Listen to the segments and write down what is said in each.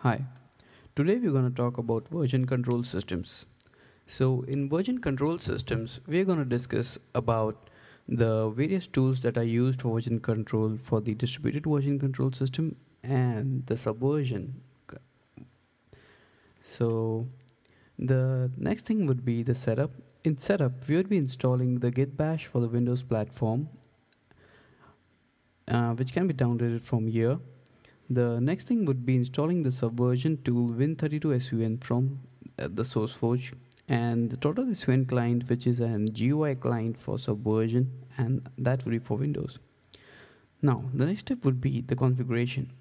Hi, today we're going to talk about version control systems. So, in version control systems, we're going to discuss about the various tools that are used for version control for the distributed version control system and the subversion. So, the next thing would be the setup. In setup, we would be installing the Git bash for the Windows platform, which can be downloaded from here. The next thing would be installing the subversion tool Win32SVN from the SourceForge and the TortoiseSVN client, which is an GUI client for subversion, and that would be for Windows. Now, the next step would be the configuration.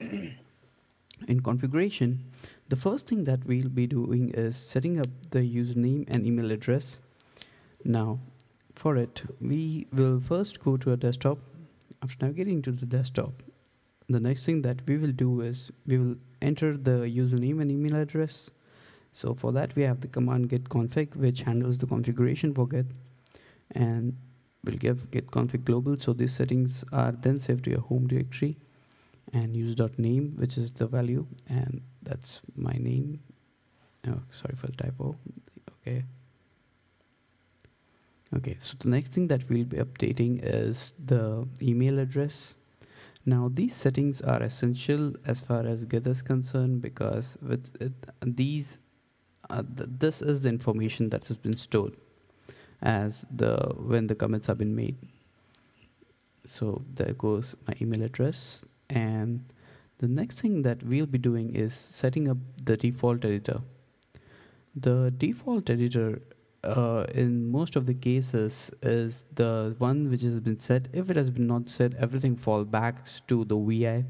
In configuration, the first thing that we'll be doing is setting up the username and email address. Now, for it, we will first go to a desktop. After navigating to the desktop, the next thing that we will do is we will enter the username and email address. So for that we have the command git config, which handles the configuration for Git, and we'll give git config global, so these settings are then saved to your home directory, and use.name, which is the value, and that's my name. Oh, sorry for the typo. Okay, so the next thing that we'll be updating is the email address. Now these settings are essential as far as Git is concerned, because with it, this is the information that has been stored as when the commits have been made. So there goes my email address, and the next thing that we'll be doing is setting up the default editor. The default editor in most of the cases is the one which has been set. If it has been not set, everything fall back to the VI.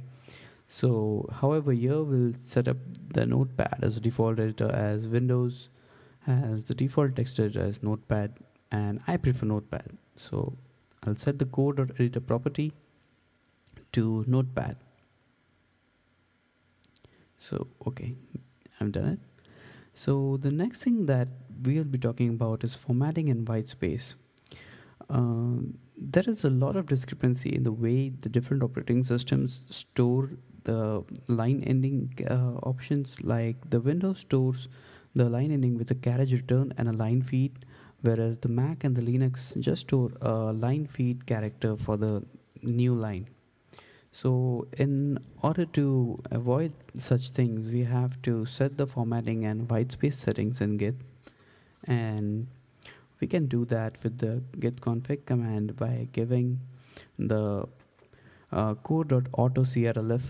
So however, here we'll set up the notepad as a default editor, as Windows has the default text editor as notepad, and I prefer notepad. So I'll set the code.editor property to notepad. So okay, I've done it. So the next thing that we'll be talking about is formatting and white space. There is a lot of discrepancy in the way the different operating systems store the line ending options. Like the Windows stores the line ending with a carriage return and a line feed, whereas the Mac and the Linux just store a line feed character for the new line. So in order to avoid such things, we have to set the formatting and whitespace settings in Git, and we can do that with the git config command by giving the core.autocrlf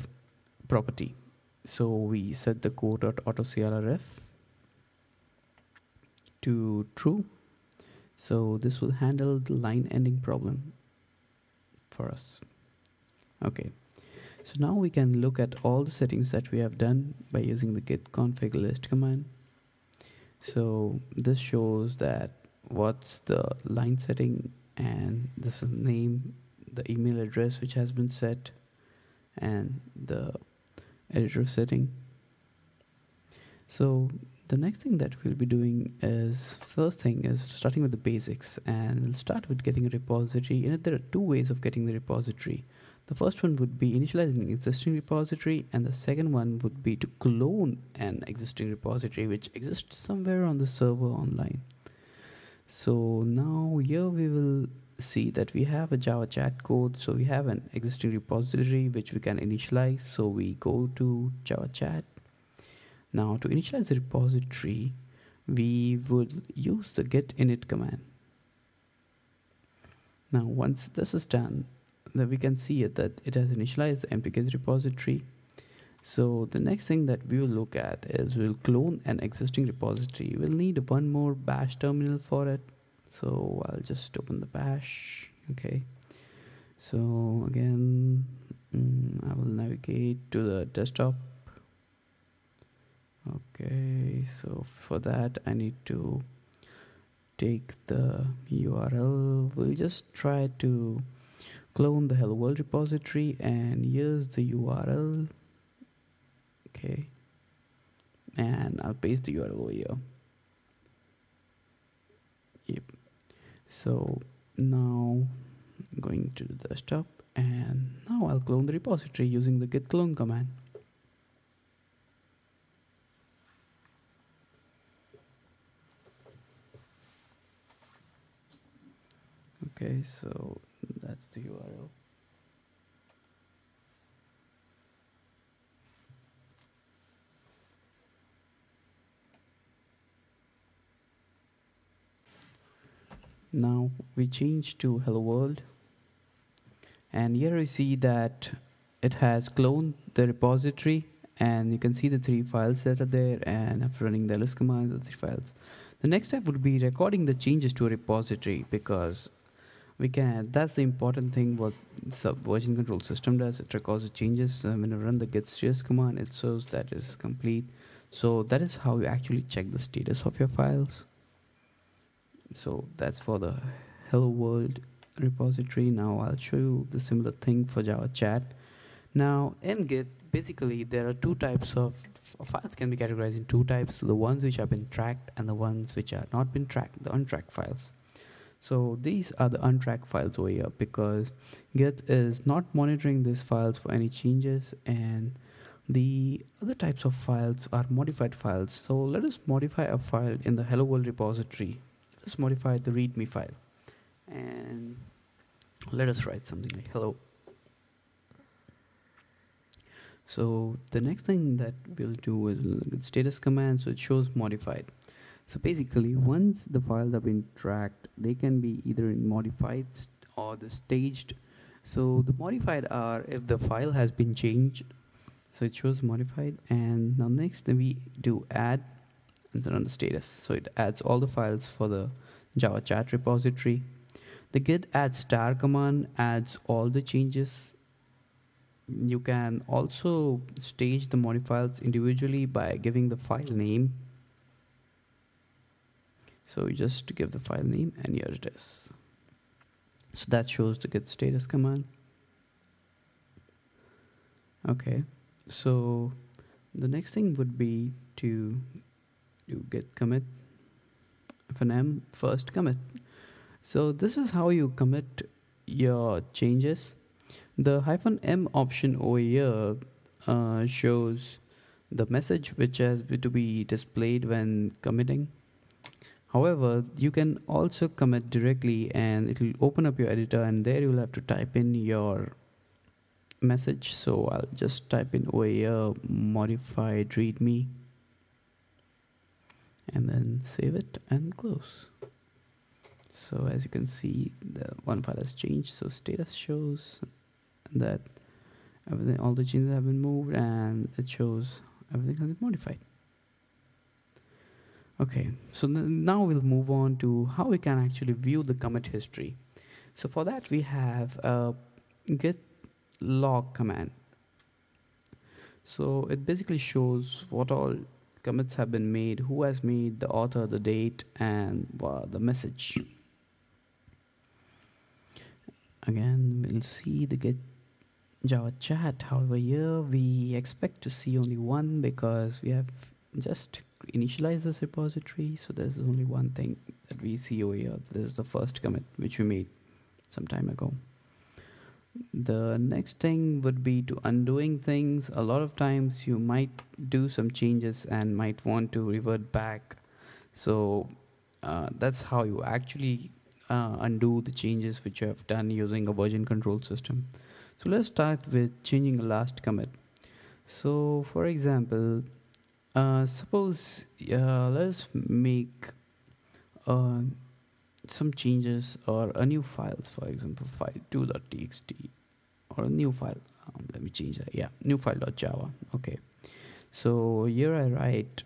property. So we set the core.autocrlf to true. So this will handle the line ending problem for us. Okay, so now we can look at all the settings that we have done by using the git config list command. So this shows that what's the line setting, and this is name, the email address which has been set, and the editor setting. So the next thing that we'll be doing is, first thing is starting with the basics, and we'll start with getting a repository. And there are two ways of getting the repository. The first one would be initializing an existing repository, and the second one would be to clone an existing repository which exists somewhere on the server online. So now here we will see that we have a Java chat code. So we have an existing repository which we can initialize. So we go to Java chat. Now to initialize the repository, we would use the git init command. Now once this is done, that we can see it that it has initialized the empty Git repository. So the next thing that we will look at is we'll clone an existing repository. We'll need one more bash terminal for it. So I'll just open the bash. Okay. So again, I will navigate to the desktop. Okay. So for that, I need to take the URL. We'll just try to clone the hello world repository, and here's the URL. Okay, and I'll paste the URL over here. Yep. So now I'm going to the desktop, and now I'll clone the repository using the git clone command. Okay, so that's the URL. Now we change to hello world, and here we see that it has cloned the repository, and you can see the 3 files that are there, and after running the ls command, the 3 files. The next step would be recording the changes to a repository, because we can, that's the important thing what the version control system does. It records the changes. When you run the git status command, it shows that it is complete. So that is how you actually check the status of your files. So that's for the hello world repository. Now I'll show you the similar thing for Java chat. Now in Git, basically there are 2 types of files can be categorized in 2 types: the ones which have been tracked and the ones which are not been tracked, the untracked files. So these are the untracked files over here, because Git is not monitoring these files for any changes, and the other types of files are modified files. So let us modify a file in the hello world repository. Let's modify the readme file, and let us write something like hello. So the next thing that we'll do is status command, so it shows modified. So basically, once the files have been tracked, they can be either in modified or the staged. So the modified are if the file has been changed, so it shows modified. And now next we do add and then run the status. So it adds all the files for the Java chat repository. The git add star command adds all the changes. You can also stage the modifiers individually by giving the file name. So you just give the file name, and here it is. So that shows the git status command. Okay, so the next thing would be to do git commit fnm first commit. So this is how you commit your changes. The -m option over here shows the message which has to be displayed when committing. However, you can also commit directly, and it will open up your editor, and there you will have to type in your message. So I'll just type in over here modified readme, and then save it and close. So as you can see, the one file has changed. So status shows that everything, all the changes have been moved, and it shows everything has been modified. Okay, so now we'll move on to how we can actually view the commit history. So for that, we have a git log command. So it basically shows what all commits have been made, who has made, the author, the date, and the message. Again, we'll see the git Java chat. However, here we expect to see only one, because we have just initialize this repository. So there's only one thing that we see over here. This is the first commit which we made some time ago. The next thing would be to undoing things. A lot of times you might do some changes and might want to revert back. So that's how you actually undo the changes which you have done using a version control system. So let's start with changing a last commit. So for example, suppose let's make some changes or a new files, for example file2.txt, or a new file. Let me change that. Yeah, new file.java. Okay, so here I write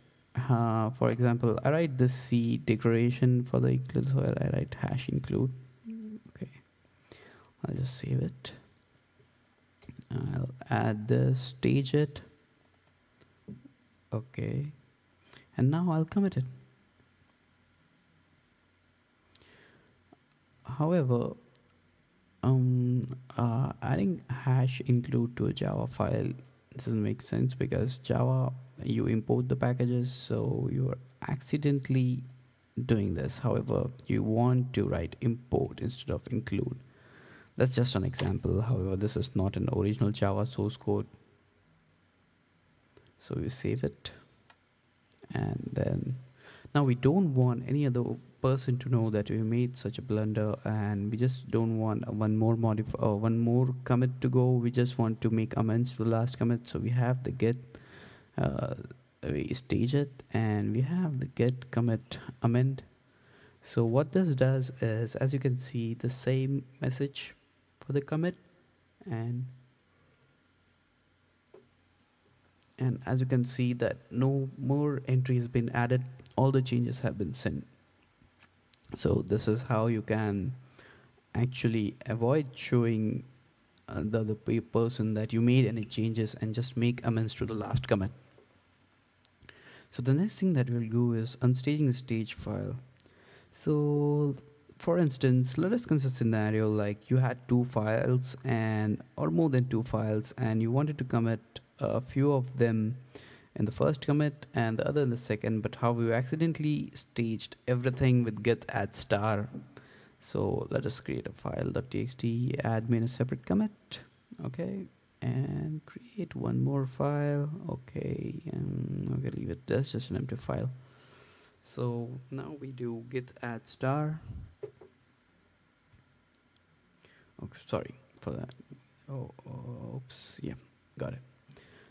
for example, I write this C declaration for the include, so I write hash include. Okay, I'll just save it. I'll add this, stage it. Okay, and now I'll commit it. However, adding hash include to a Java file doesn't make sense, because Java, you import the packages, so you're accidentally doing this. However, you want to write import instead of include. That's just an example. However, this is not an original Java source code. So you save it, and then Now we don't want any other person to know that we made such a blunder, and we just don't want one more commit to go. We just want to make amends to the last commit. So we have the git, uh, we stage it, and we have the git commit amend. So what this does is, as you can see, the same message for the commit, and as you can see that no more entry has been added, all the changes have been sent. So this is how you can actually avoid showing the other person that you made any changes, and just make amends to the last commit. So the next thing that we'll do is unstaging a stage file. So for instance, let us consider a scenario like you had two files or more than two files, and you wanted to commit a few of them in the first commit and the other in the second, but how you accidentally staged everything with git add star. So let us create a file.txt, admin a separate commit, okay, and create one more file, okay, and okay, leave it, that's just an empty file. So now we do git add star. Oh, sorry for that. Oh, oops, yeah, got it.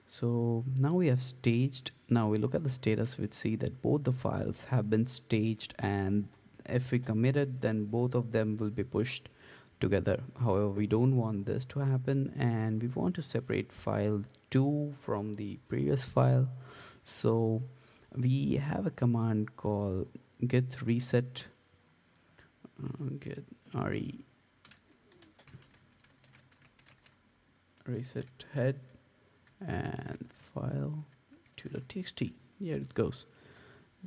So now we have staged. Now we look at the status, we see that both the files have been staged, and if we commit it, then both of them will be pushed together. However, we don't want this to happen, and we want to separate file 2 from the previous file. So we have a command called git reset, git reset head and file 2.txt. Here it goes.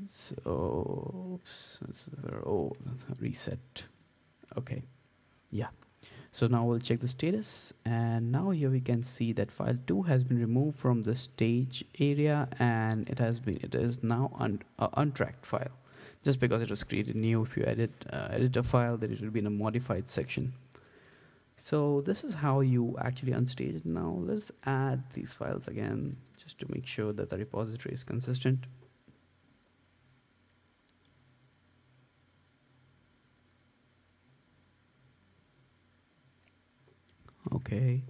So oops, that's a reset. Okay, yeah. So now we'll check the status, and now here we can see that file 2 has been removed from the stage area, and it is now untracked file, just because it was created new. If you edit a file, then it will be in a modified section. So this is how you actually unstage it. Now let's add these files again, just to make sure that the repository is consistent. Okay.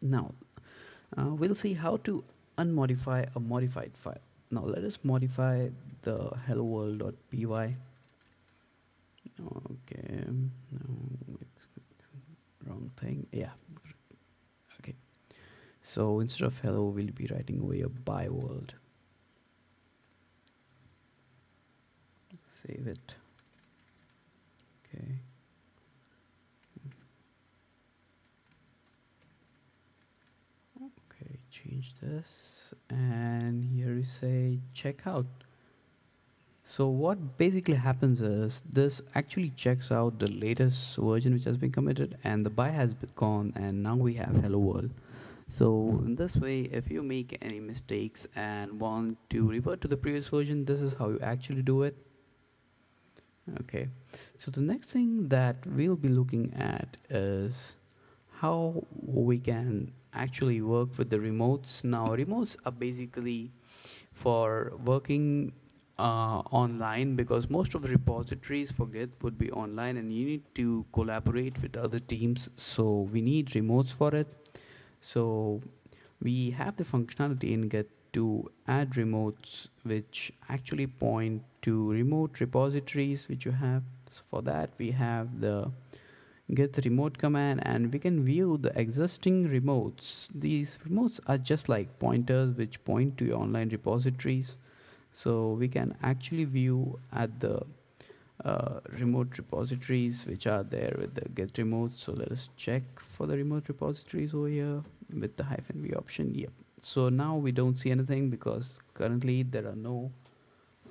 Now we'll see how to unmodify a modified file. Now let us modify the hello world.py. Okay, no, wrong thing. Yeah. Okay. So instead of hello, we'll be writing over here by world. Save it. Okay. Okay, change this, and here you say checkout. So what basically happens is this actually checks out the latest version which has been committed, and the buy has been gone, and now we have hello world. So in this way, if you make any mistakes and want to revert to the previous version, this is how you actually do it. Okay, so the next thing that we'll be looking at is how we can actually work with the remotes. Now remotes are basically for working online, because most of the repositories for Git would be online, and you need to collaborate with other teams, so we need remotes for it. So we have the functionality in Git to add remotes which actually point to remote repositories which you have. So for that we have the git remote command, and we can view the existing remotes. These remotes are just like pointers which point to your online repositories. So we can actually view at the remote repositories which are there with the git remote. So let us check for the remote repositories over here with the -v option. Yep. So now we don't see anything, because currently there are no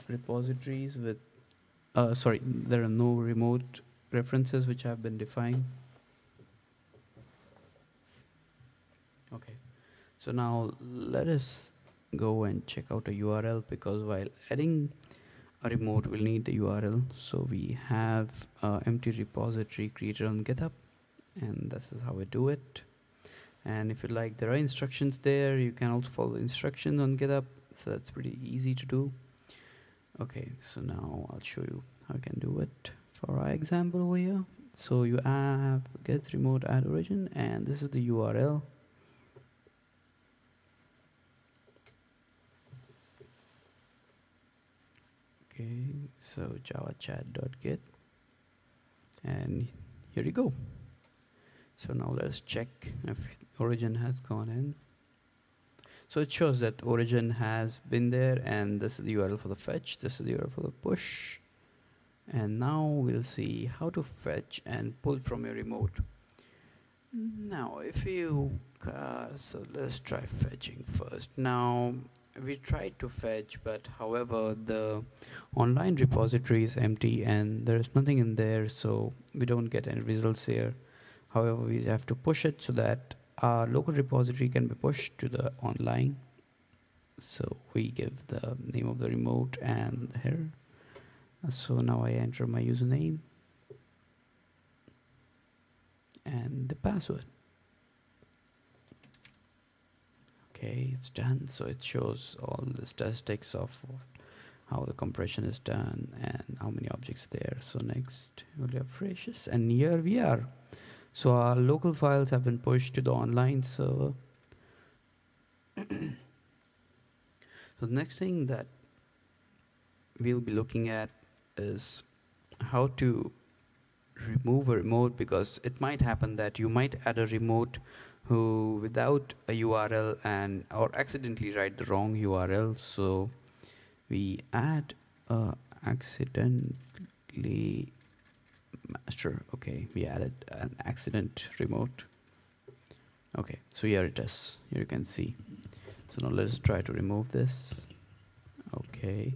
repositories with there are no remote references which have been defined. Okay, so now let us go and check out a URL, because while adding a remote we'll need the URL. So we have empty repository created on GitHub, and this is how we do it. And if you like, there are instructions there. You can also follow the instructions on GitHub. So that's pretty easy to do. Okay, so now I'll show you how you can do it for our example over here. So you have get remote add origin, and this is the URL. Okay, so javachat.git, and here you go. So now let's check if origin has gone in. So it shows that origin has been there, and this is the URL for the fetch, this is the URL for the push. And now we'll see how to fetch and pull from your remote. Now if you so let's try fetching first. Now we tried to fetch, but however the online repository is empty and there is nothing in there, so we don't get any results here. However, we have to push it so that our local repository can be pushed to the online. So we give the name of the remote and here. So now I enter my username and the password. Okay, it's done. So it shows all the statistics of how the compression is done and how many objects there. So next we'll refresh, and here we are. So our local files have been pushed to the online server. So the next thing that we'll be looking at is how to remove a remote, because it might happen that you might add a remote who without a URL and or accidentally write the wrong URL. So we add accidentally master. Okay, we added an accident remote. Okay, so here it is. Here you can see. So now let's try to remove this. Okay.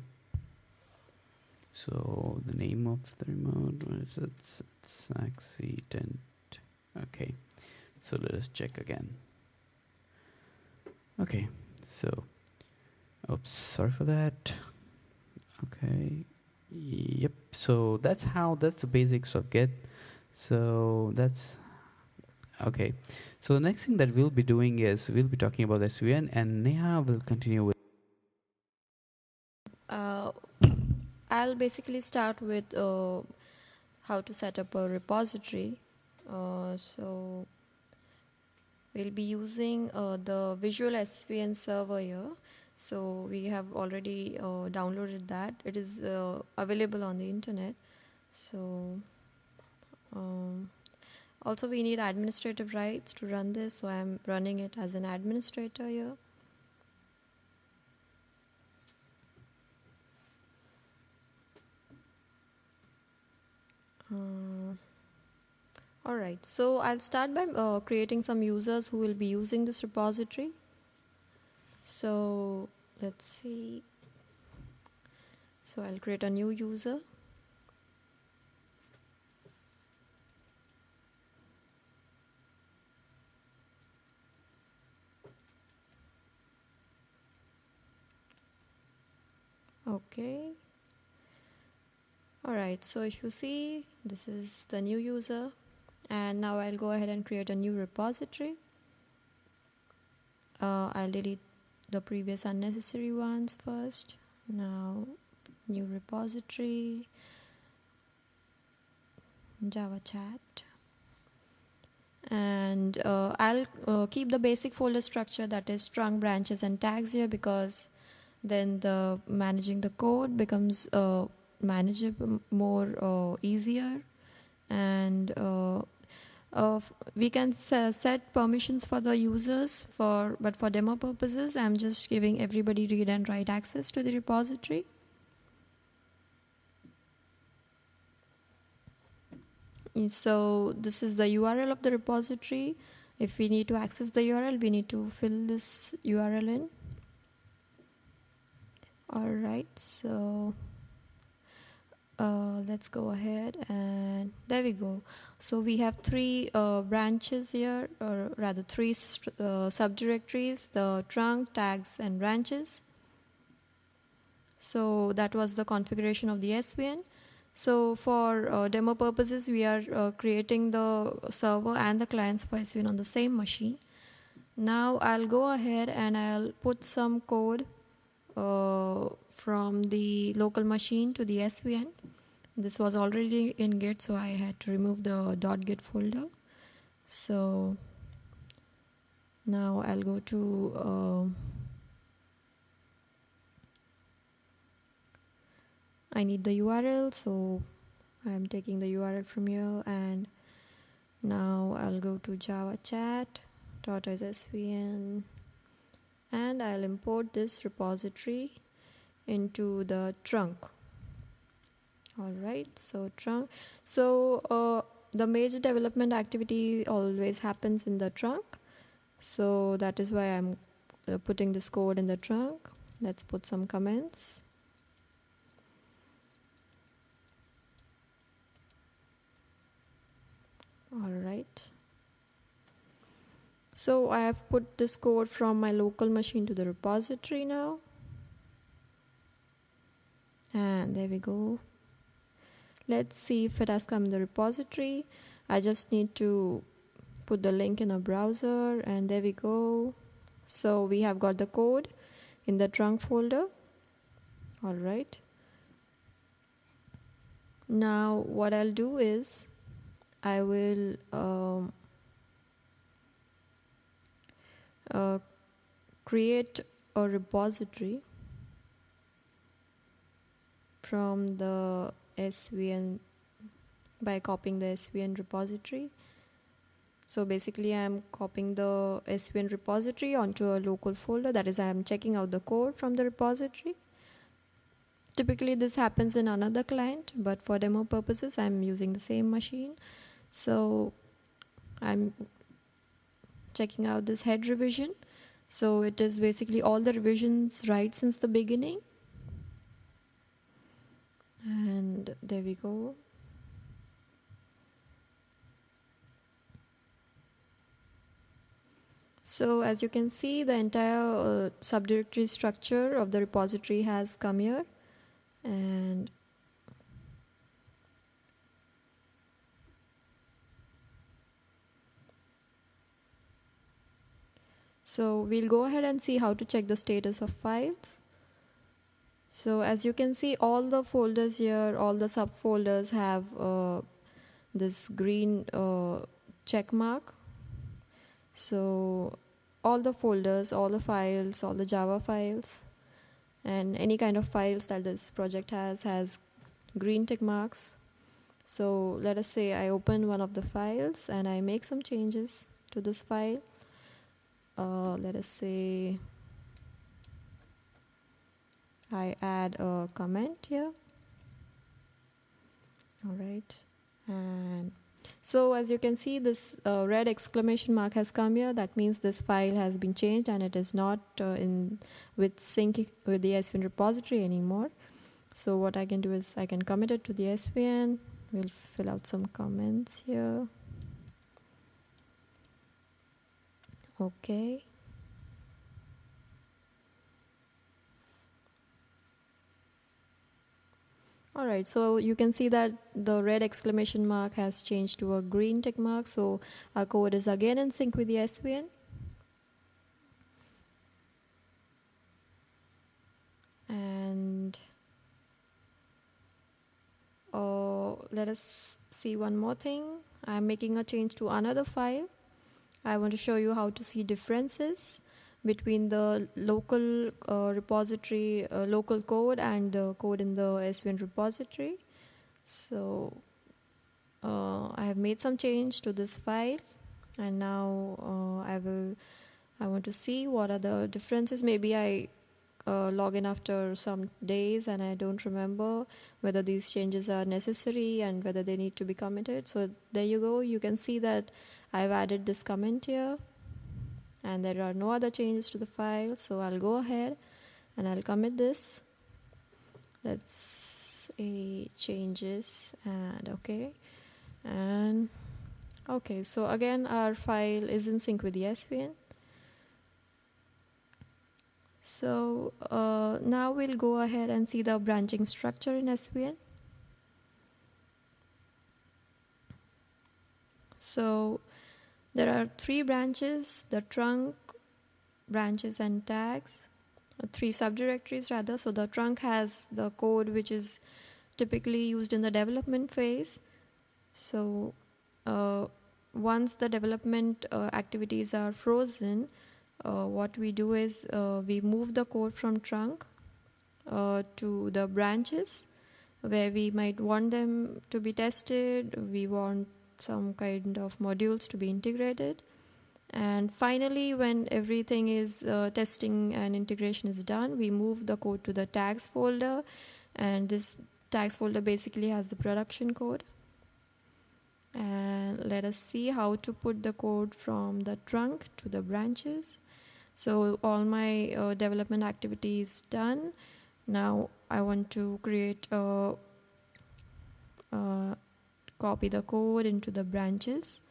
So the name of the remote, what is it? It's accident. Okay. So let us check again. Okay. So, oops, sorry for that. Okay. Yep. So that's the basics of Git. So that's okay. So the next thing that we'll be doing is we'll be talking about SVN, and Neha will continue with. I'll basically start with how to set up a repository. So we'll be using the Visual SVN server here. So we have already downloaded that. It is available on the internet. So also we need administrative rights to run this. So I'm running it as an administrator here. Alright, so I'll start by creating some users who will be using this repository. So let's see. So I'll create a new user. Okay. Alright, so if you see, this is the new user. And now I'll go ahead and create a new repository. I'll delete the previous unnecessary ones first. Now, new repository, Java chat. And I'll keep the basic folder structure, that is trunk, branches, and tags here, because then the managing the code becomes manageable, more easier. And we can set permissions for the users, but for demo purposes I'm just giving everybody read and write access to the repository. So this is the URL of the repository. If we need to access the URL, we need to fill this URL in. Alright, so let's go ahead, and there we go. So we have three branches here, or rather three subdirectories: the trunk, tags, and branches. So that was the configuration of the SVN. So for demo purposes, we are creating the server and the clients for SVN on the same machine. Now I'll go ahead and I'll put some code from the local machine to the SVN. This was already in Git, so I had to remove the .git folder. So now I'll go to I need the URL, so I'm taking the URL from here, and now I'll go to Java chat, TortoiseSVN, and I'll import this repository into the trunk. Alright, so trunk. So the major development activity always happens in the trunk. So that is why I'm putting this code in the trunk. Let's put some comments. Alright. So I have put this code from my local machine to the repository now. And there we go. Let's see if it has come in the repository. I just need to put the link in a browser, and there we go. So we have got the code in the trunk folder. All right. Now what I'll do is I will create a repository from the SVN by copying the SVN repository. So basically I'm copying the SVN repository onto a local folder. That is, I am checking out the code from the repository. Typically this happens in another client, but for demo purposes I'm using the same machine. So I'm checking out this head revision. So it is basically all the revisions right since the beginning. And there we go. So as you can see, the entire subdirectory structure of the repository has come here. And so we'll go ahead and see how to check the status of files. So as you can see, all the folders here, all the subfolders have this green check mark. So all the folders, all the files, all the Java files, and any kind of files that this project has green tick marks. So let us say I open one of the files and I make some changes to this file. Let us say I add a comment here. All right, and so as you can see, this red exclamation mark has come here. That means this file has been changed and it is not in with sync with the SVN repository anymore. So what I can do is I can commit it to the SVN. We'll fill out some comments here. Okay. Alright, so you can see that the red exclamation mark has changed to a green tick mark. So our code is again in sync with the SVN. And let us see one more thing. I'm making a change to another file. I want to show you how to see differences between the local repository, local code and the code in the SVN repository. So I have made some change to this file, and now I want to see what are the differences. Maybe I log in after some days and I don't remember whether these changes are necessary and whether they need to be committed. So there you go. You can see that I've added this comment here, and there are no other changes to the file. So I'll go ahead and I'll commit this. Let's say changes, and okay. And okay, so again our file is in sync with the SVN. So now we'll go ahead and see the branching structure in SVN. So there are three branches: the trunk, branches and tags. three subdirectories rather. So the trunk has the code which is typically used in the development phase. So once the development activities are frozen, what we do is we move the code from trunk to the branches where we might want them to be tested. We want some kind of modules to be integrated. And finally, when everything is testing and integration is done, we move the code to the tags folder. And this tags folder basically has the production code. And let us see how to put the code from the trunk to the branches. So all my development activity is done. Now I want to create copy the code into the branches.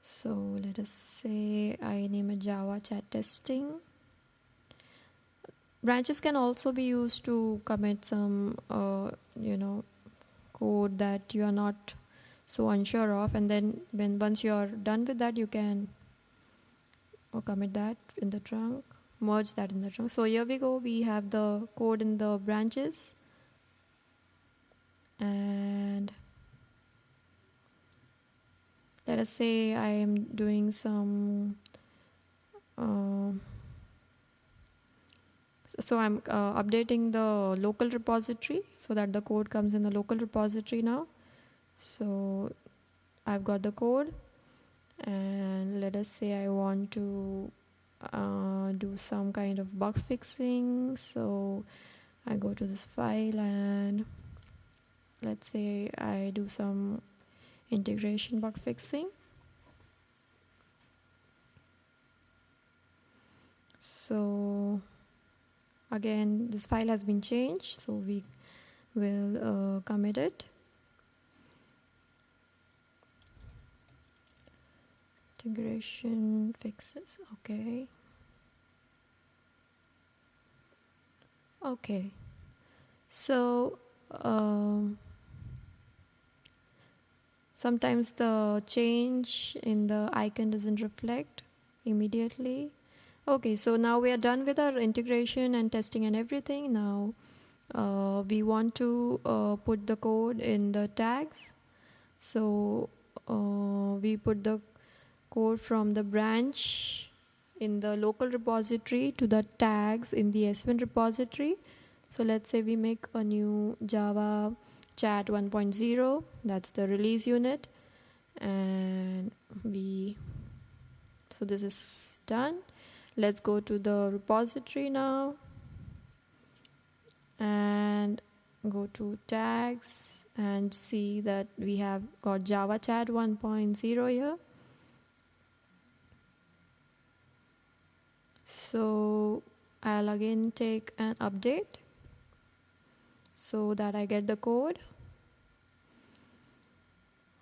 So let us say I name it Java chat testing. Branches can also be used to commit some code that you are not so unsure of, and then once you are done with that, you can commit that in the trunk, merge that in the trunk. So here we go, we have the code in the branches, and let us say I am doing some so I'm updating the local repository so that the code comes in the local repository now. So I've got the code, and let us say I want to do some kind of bug fixing. So I go to this file and let's say I do some integration bug fixing. So again, this file has been changed, so we will commit it. Integration fixes, okay. Okay, so sometimes the change in the icon doesn't reflect immediately. Okay, so now we are done with our integration and testing and everything. Now we want to put the code in the tags. So we put the code from the branch in the local repository to the tags in the SVN repository. So let's say we make a new Java chat 1.0, that's the release unit, and so this is done. Let's go to the repository now and go to tags and see that we have got Java chat 1.0 here. So I'll again take an update so that I get the code.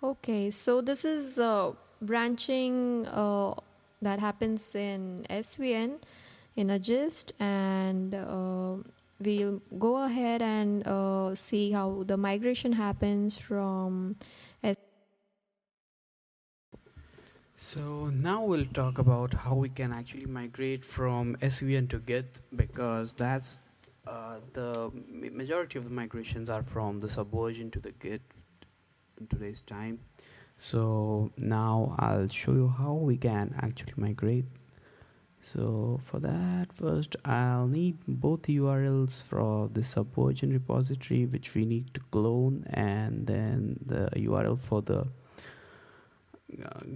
Okay, so this is branching that happens in SVN in a gist, and we'll go ahead and see how the migration happens from So now we'll talk about how we can actually migrate from SVN to Git, because that's the majority of the migrations are from the subversion to the Git in today's time. So now I'll show you how we can actually migrate. So for that, first I'll need both URLs for the subversion repository, which we need to clone, and then the URL for the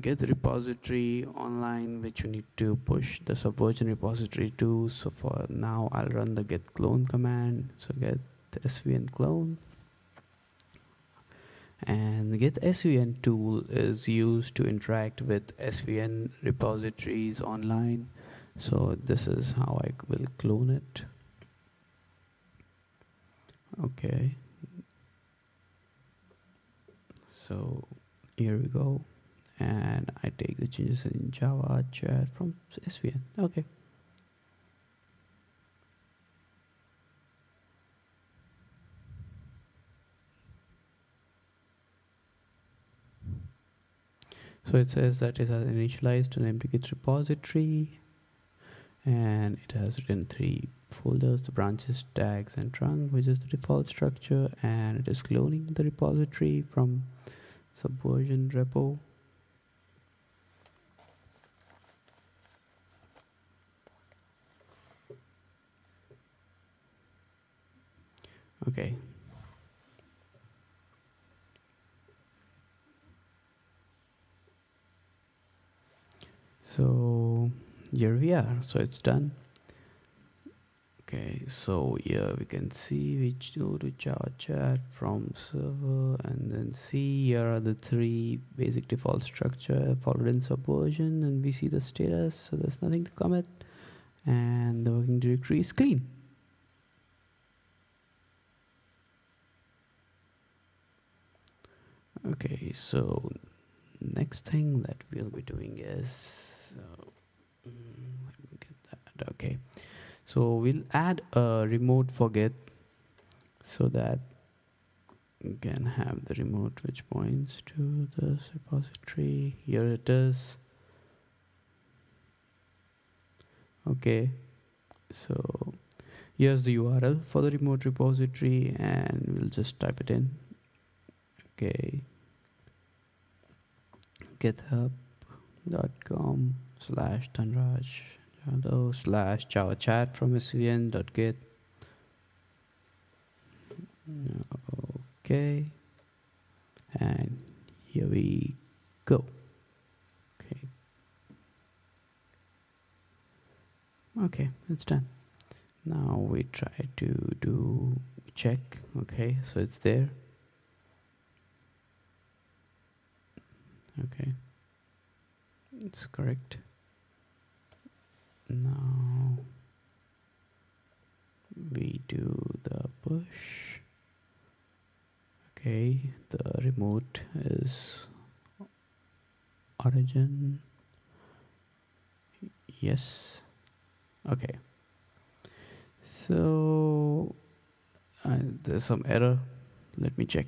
Git repository online, which you need to push the subversion repository to. So for now, I'll run the git clone command. So get svn clone, and the git svn tool is used to interact with SVN repositories online. So this is how I will clone it. Okay. So here we go. And I take the changes in Java chat from SVN. Okay. So it says that it has initialized an empty Git repository, and it has written 3 folders: the branches, tags, and trunk, which is the default structure, and it is cloning the repository from Subversion repo. Okay. So here we are. So it's done. Okay, so here we can see we go to Java chat from server, and then see here are the 3 basic default structure followed in Subversion, and we see the status. So there's nothing to commit, and the working directory is clean. Okay, so next thing that we'll be doing is let me get that. Okay, so we'll add a remote for Git so that you can have the remote which points to this repository. Here it is. Okay, so here's the URL for the remote repository, and we'll just type it in. Okay, github.com/Dhanraj /Java chat from SVN.git. Okay, and here we go. Okay, it's done. Now we try to do check. Okay, so it's there. Okay, it's correct. Now we do the push. Okay, the remote is origin. Yes. Okay. So there's some error. Let me check.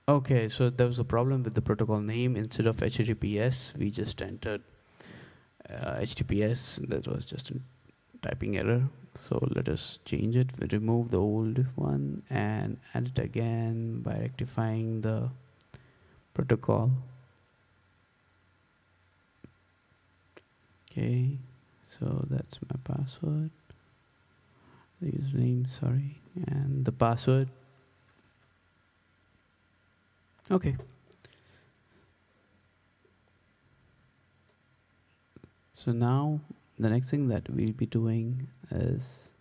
Okay, so there was a problem with the protocol name. Instead of HTTPS, we just entered HTTPS. That was just a typing error. So let us change it. We remove the old one and add it again by rectifying the protocol. Okay, so that's my password. The username, sorry, and the password. Okay. So now the next thing that we'll be doing is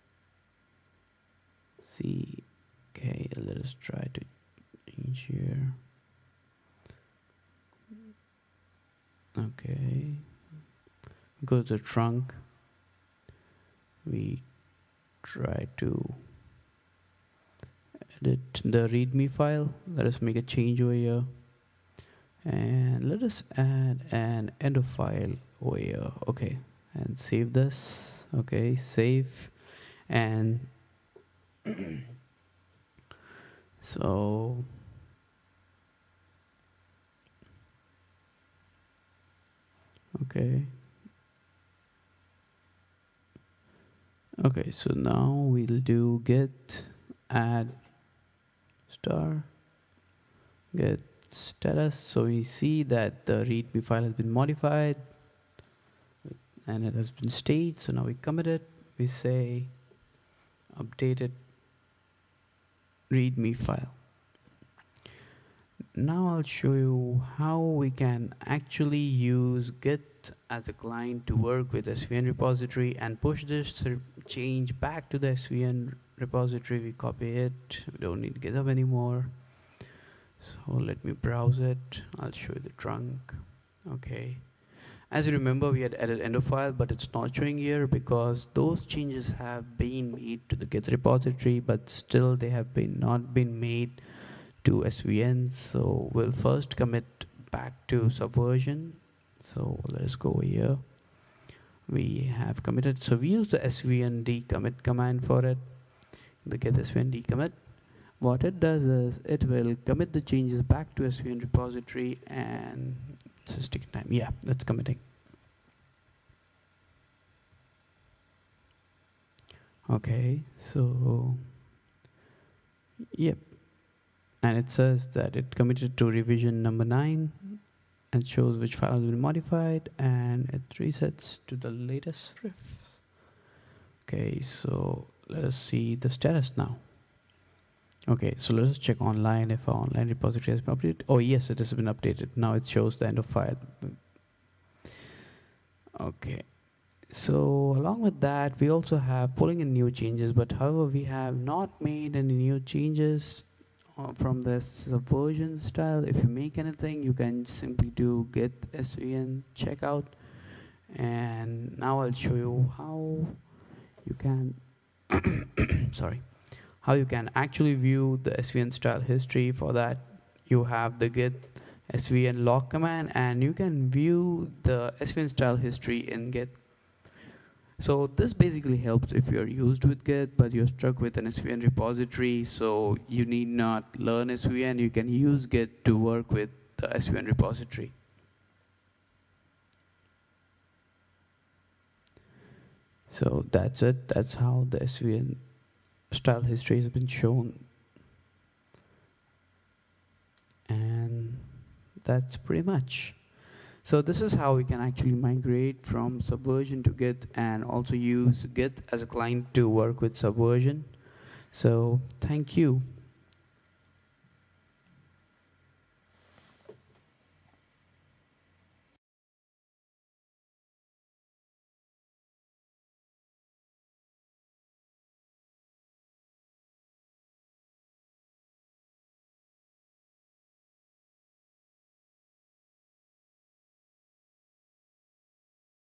see. Okay, let us try to change here. Okay. Go to the trunk. We try to edit the readme file. Let us make a change over here, and let us add an endo file over here. Okay, and save this. Okay, save, and so okay. Okay, so now we'll do git add star get status. So we see that the readme file has been modified and it has been staged. So now we commit it. We say updated readme file. Now I'll show you how we can actually use Git as a client to work with SVN repository and push this change back to the SVN repository. We copy it. We don't need GitHub anymore. So let me browse it. I'll show you the trunk. Okay. As you remember, we had added endo file, but it's not showing here because those changes have been made to the Git repository, but still they have not been made to SVN. So we'll first commit back to Subversion. So let's go here. We have committed. So we use the SVN commit command for it, the get SVN commit. what it does is it will commit the changes back to SVN repository, and it's just taking time. Yeah, that's committing. Okay, so yep, and it says that it committed to revision number 9 and shows which file has been modified, and it resets to the latest ref. Okay, so let us see the status now. Okay, so let us check online if our online repository has been updated. Oh yes, it has been updated. Now it shows the end of file. Okay, so along with that, we also have pulling in new changes, but however, we have not made any new changes from this subversion style. If you make anything, you can simply do git svn checkout, and now I'll show you how you can sorry, how you can actually view the SVN style history. For that, you have the git svn log command, and you can view the SVN style history in Git. So this basically helps if you're used with Git but you're stuck with an SVN repository, so you need not learn SVN. You can use Git to work with the SVN repository. So that's it. That's how the SVN style history has been shown. And that's pretty much. So this is how we can actually migrate from Subversion to Git, and also use Git as a client to work with Subversion. So thank you.